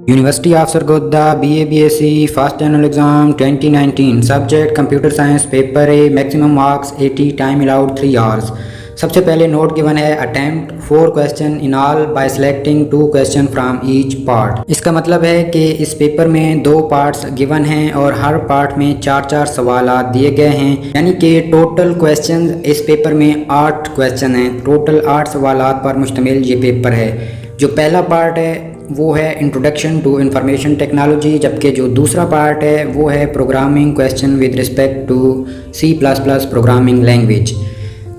University of Sargodha BA BSc First General Exam 2019 Subject Computer Science Paper A Maximum Marks 80 Time allowed 3 hours। सबसे पहले note given है attempt 4 question in all bye selecting 2 question from each part. इसका मतलब है कि इस paper में 2 parts given हैं और हर पार्ट में 4-4 सवाल दिए गए हैं, यानी कि टोटल क्वेश्चन इस पेपर में 8 क्वेश्चन हैं। टोटल 8 सवाल पर मुश्तमिल ये पेपर है। जो पहला पार्ट है वो है इंट्रोडक्शन टू इंफॉर्मेशन टेक्नोलॉजी, जबकि जो दूसरा पार्ट है वो है programming question with respect to C++ programming language.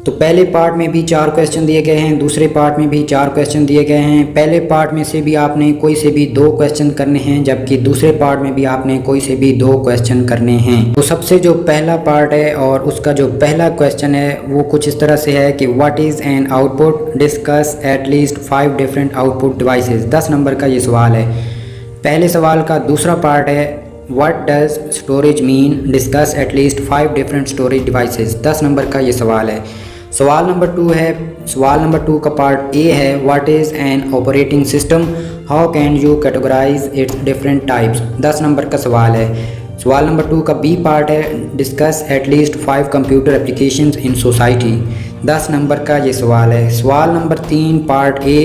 तो पहले पार्ट में भी 4 क्वेश्चन दिए गए हैं, दूसरे पार्ट में भी 4 क्वेश्चन दिए गए हैं। पहले पार्ट में से भी आपने कोई से भी 2 क्वेश्चन करने हैं, जबकि दूसरे पार्ट में भी आपने कोई से भी 2 क्वेश्चन करने हैं। तो सबसे जो पहला पार्ट है और उसका जो पहला क्वेश्चन है वो कुछ इस तरह से है कि what is an output, discuss at least 5 different output devices. 10 number का ये सवाल है। पहले सवाल का दूसरा पार्ट है what does storage mean, discuss at least 5 different storage devices. 10 number का ये सवाल है। सवाल नंबर 2 है, सवाल नंबर 2 का पार्ट ए है what is an operating system, how can you categorise its different types. 10 number का सवाल है। सवाल नंबर 2 का बी पार्ट है discuss at least 5 computer applications in society. 10 number का ये सवाल है। सवाल number 3 part A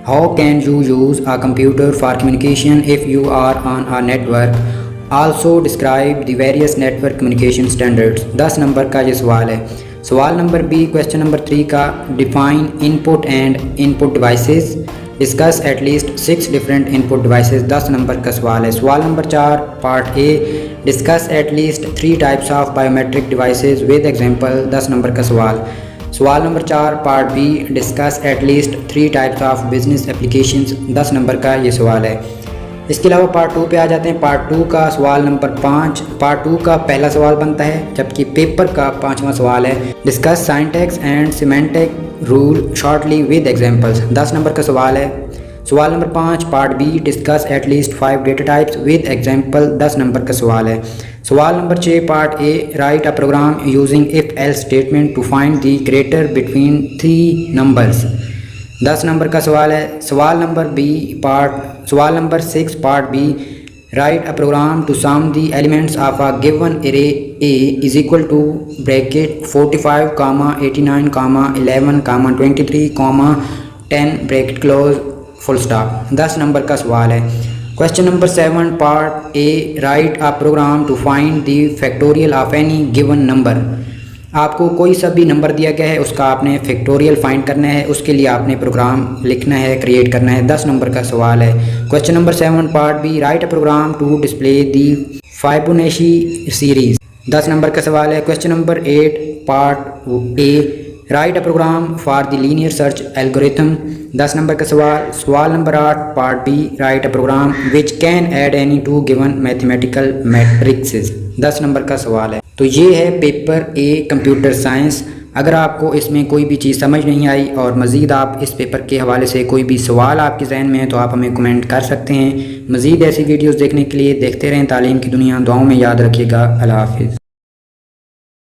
how can you use a computer for communication if you are on a network, also describe the various network communication standards. 10 number का ये सवाल है। सवाल नंबर बी क्वेश्चन नंबर 3 का define input and input devices, discuss at least 6 different input devices. 10 number का सवाल है। सवाल number 4 part A discuss at least 3 types of biometric devices with example. 10 number का सवाल। सवाल number 4 part B discuss at least 3 types of business applications. 10 number का ये सवाल है। इसके अलावा पार्ट 2 पे आ जाते हैं। पार्ट 2 का सवाल नंबर 5, पार्ट 2 का पहला सवाल बनता है, जबकि पेपर का 5वां सवाल है discuss syntax and semantic rule shortly with examples. 10 number का सवाल है। सवाल number 5 part B discuss at least 5 data types with example. 10 number का सवाल है। सवाल number 6 part A write a program using if else statement to find the greater between 3 numbers. 10 number का सवाल है। सवाल number 6 part B write a program to sum the elements of a given array A is equal to bracket 45, 89, 11, 23, 10 bracket close full stop. 10 number का सवाल है। Question number 7 part A write a program to find the factorial of any given number. आपको कोई सा भी number दिया गया है उसका आपने फैक्टोरियल फाइंड करना है, उसके लिए आपने प्रोग्राम लिखना है, क्रिएट करना है। 10 नंबर का सवाल है। Question number 7 part B write a program to display the Fibonacci series. 10 number का सवाल है। Question number 8 part A write a program for the linear search algorithm. 10 number का सवाल। सवाल नंबर 8 part B write a program which can add any two given mathematical matrixes. 10 number का सवाल है। तो ये है पेपर ए कंप्यूटर साइंस। अगर आपको इसमें कोई भी चीज़ समझ नहीं आई और मज़ीद आप इस पेपर के हवाले से कोई भी सवाल आपके जहन में है तो आप हमें कमेंट कर सकते हैं। मज़ीद ऐसी वीडियोस देखने के लिए देखते रहें तालीम की दुनिया। दुआओं में याद रखिएगा। अल्लाह हाफिज़।